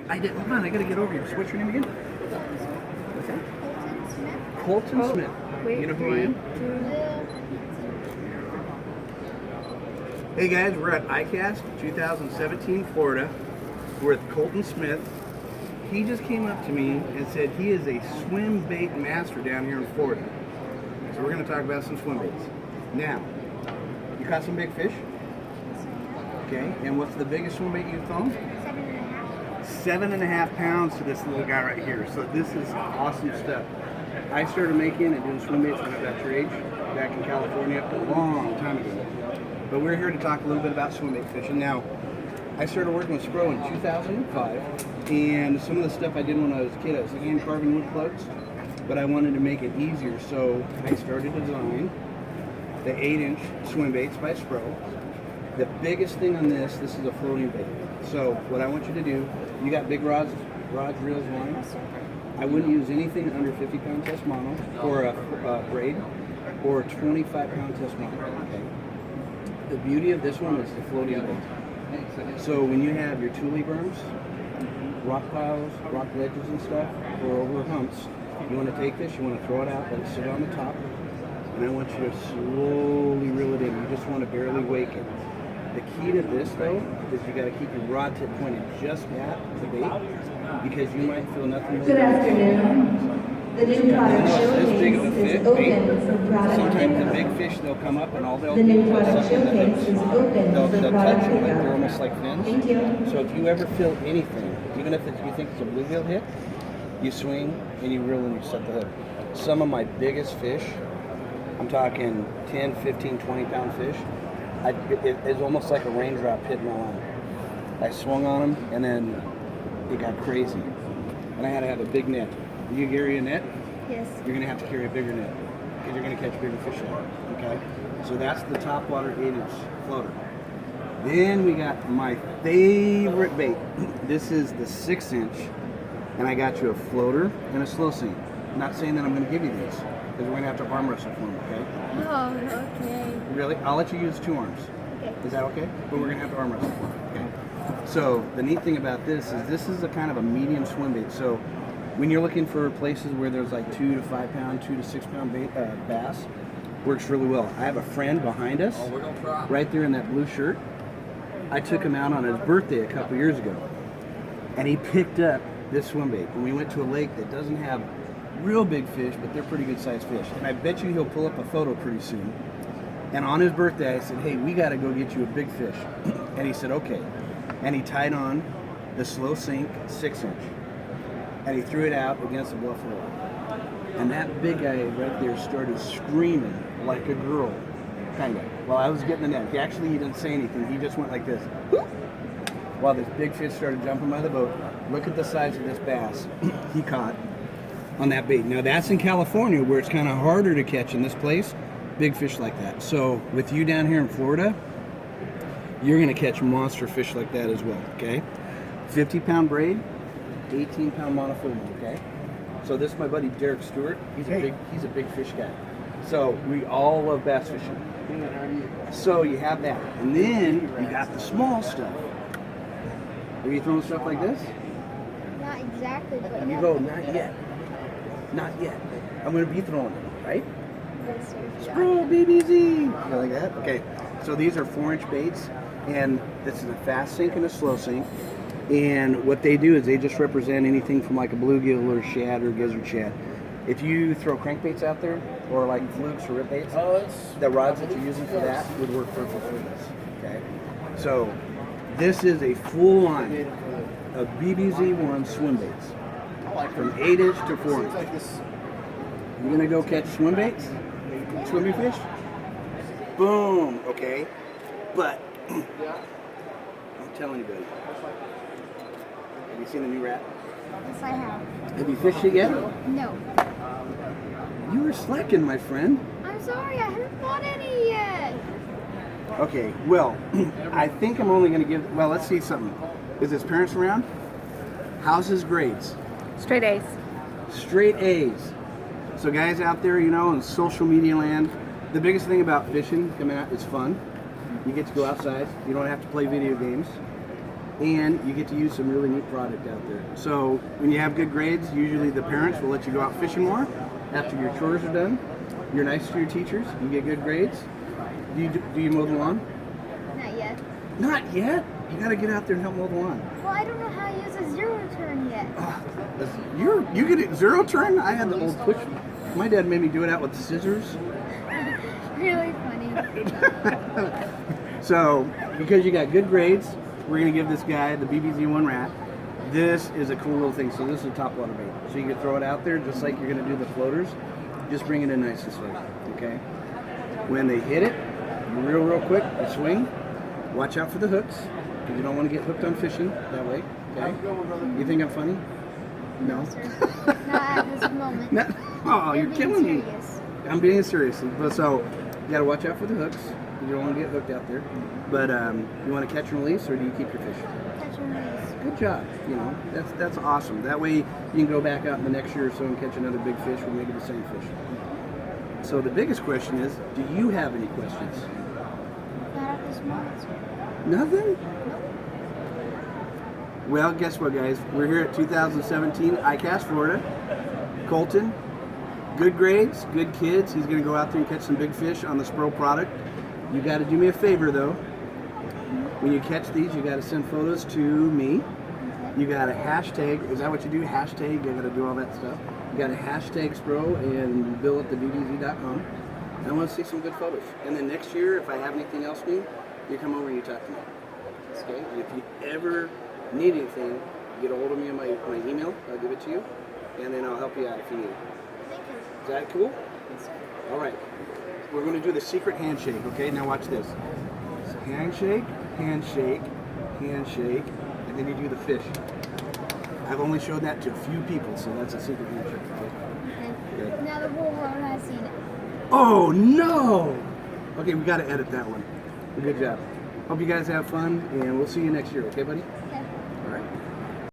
I did. Hold on, I gotta get over here. So what's your name again? What's that? Colton Smith. Wait, You know who I am? Hey guys, we're at ICAST 2017 Florida. We're with Colton Smith. He just came up to me and said he is a swim bait master down here in Florida. So we're going to talk about some swim baits. Now, you caught some big fish? Okay, and what's the biggest swim bait you've thrown? 7.5 pounds to this little guy right here. So this is awesome stuff. I started making and doing swim baits when I was at your age, back in California, a long time ago. But we're here to talk a little bit about swim bait fishing. Now, I started working with Spro in 2005, and some of the stuff I did when I was a kid, I was hand carving wood plugs, but I wanted to make it easier, so I started to design the 8-inch swim baits by Spro. The biggest thing on this is a floating bait. So what I want you to do, you got big rods, reels, line. I wouldn't use anything under 50-pound test mono or a braid or 25-pound test mono. Okay. The beauty of this one is the floating bait. So when you have your tule berms, rock piles, rock ledges and stuff, or over humps, you want to take this, you want to throw it out, let it sit on the top, and I want you to slowly reel it in. You just want to barely wake it. The key to this though is you got to keep your rod tip pointed just at the bait, because you might feel nothing more. Good afternoon. The new product showcase is open for product Sometimes the pickup. big fish, they'll come up and all they'll The do new is product something that showcase is open they'll for touch product them like they're pickup. almost like fins. Thank you. So if you ever feel anything, even if you think it's a bluegill hit, you swing and you reel and you set the hook. Some of my biggest fish, I'm talking 10, 15, 20-pound fish, it's almost like a raindrop hitting my line. I swung on them and then it got crazy. And I had to have a big net. You carry a net? Yes. You're going to have to carry a bigger net because you're going to catch bigger fish out. Okay? So that's the top water 8-inch floater. Then we got my favorite bait. This is the 6-inch, and I got you a floater and a slow sink. I'm not saying that I'm going to give you these because we're going to have to arm wrestle for them, okay? Oh, okay. Really? I'll let you use 2 arms. Okay. Is that okay? But we're going to have to arm wrestle for them, okay? So the neat thing about this is a kind of a medium swim bait. So when you're looking for places where there's like 2 to 5 pound, 2 to 6 pound bass, works really well. I have a friend behind us, right there in that blue shirt. I took him out on his birthday a couple years ago, and he picked up this swim bait. And we went to a lake that doesn't have real big fish, but they're pretty good sized fish. And I bet you he'll pull up a photo pretty soon. And on his birthday, I said, hey, we got to go get you a big fish. And he said, okay. And he tied on the slow sink 6-inch. And he threw it out against the bluff wall. And that big guy right there started screaming like a girl, kind of, while I was getting the net. He didn't say anything. He just went like this. While this big fish started jumping by the boat. Look at the size of this bass he caught on that bait. Now that's in California where it's kind of harder to catch in this place, big fish like that. So with you down here in Florida, you're going to catch monster fish like that as well, okay? 50-pound braid, 18-pound monofilament, okay? So this is my buddy Derek Stewart. He's a big fish guy. So we all love bass fishing. So you have that. And then you got the small stuff. Are you throwing stuff like this? Not exactly, but You go, not yet. Not yet. I'm going to be throwing it, right? Spro, BBZ. You like that? Okay. So these are 4-inch baits, and this is a fast sink and a slow sink. And what they do is they just represent anything from like a bluegill or shad or gizzard shad. If you throw crankbaits out there, or like flukes or rip baits, the rods that you're using for that would work perfect for this. Okay. So this is a full line of BBZ1 swim baits, from 8-inch to 4-inch. You're gonna go catch swim baits, swimming fish. Boom. Okay. But don't tell anybody. Have you seen the new rat? yes, I have. Have you fished it yet? No. You were slacking, my friend. I'm sorry, I haven't caught any yet. Okay, well, I think I'm only going to give, well, let's see something. Is his parents around? How's his grades? Straight A's. Straight A's. So guys out there, you know, in social media land, the biggest thing about fishing coming out is fun. You get to go outside. You don't have to play video games. and you get to use some really neat product out there. So when you have good grades, usually the parents will let you go out fishing more after your chores are done. You're nice to your teachers, you get good grades. Do you mow the lawn? Not yet. Not yet? You gotta get out there and help mow the lawn. Well, I don't know how to use a zero turn yet. You get it zero turn? I had the old push. My dad made me do it out with scissors. Really funny. So, because you got good grades, we're gonna give this guy the BBZ1 rat. This is a cool little thing. So this is a top water bait. So you can throw it out there just like you're gonna do the floaters. Just bring it in nice and slow, okay? When they hit it, real quick, you swing. Watch out for the hooks, because you don't want to get hooked on fishing that way, okay? You think I'm funny? No? Sir. Not at this moment. No. Oh, you're being killing me. serious. I'm being serious. But so, you gotta watch out for the hooks. You don't want to get hooked out there. But you want to catch and release, or do you keep your fish? Catch and release. Good job. You know, that's awesome. That way you can go back out in the next year or so and catch another big fish or maybe the same fish. So the biggest question is, do you have any questions? Not at this moment, sir. Nothing? Well, guess what, guys? We're here at 2017 ICAST, Florida. Colton, good grades, good kids. He's going to go out there and catch some big fish on the Spro product. You got to do me a favor, though. When you catch these, you got to send photos to me. You got to hashtag. Is that what you do? Hashtag. You got to do all that stuff. You got to hashtag Spro and bill at thebdz.com. I want to see some good photos. And then next year, if I have anything else new, you come over and you talk to me. Okay? And if you ever need anything, get a hold of me on my email. I'll give it to you. And then I'll help you out if you need it. Thank you. Is that cool? Yes, sir. All right. We're going to do the secret handshake, okay? Now watch this. So handshake, handshake, handshake, and then you do the fish. I've only showed that to a few people, so that's a secret handshake, okay? Good. Now the whole world has seen it. Oh, no! Okay, we got to edit that one. Good job. Hope you guys have fun, and we'll see you next year, okay, buddy?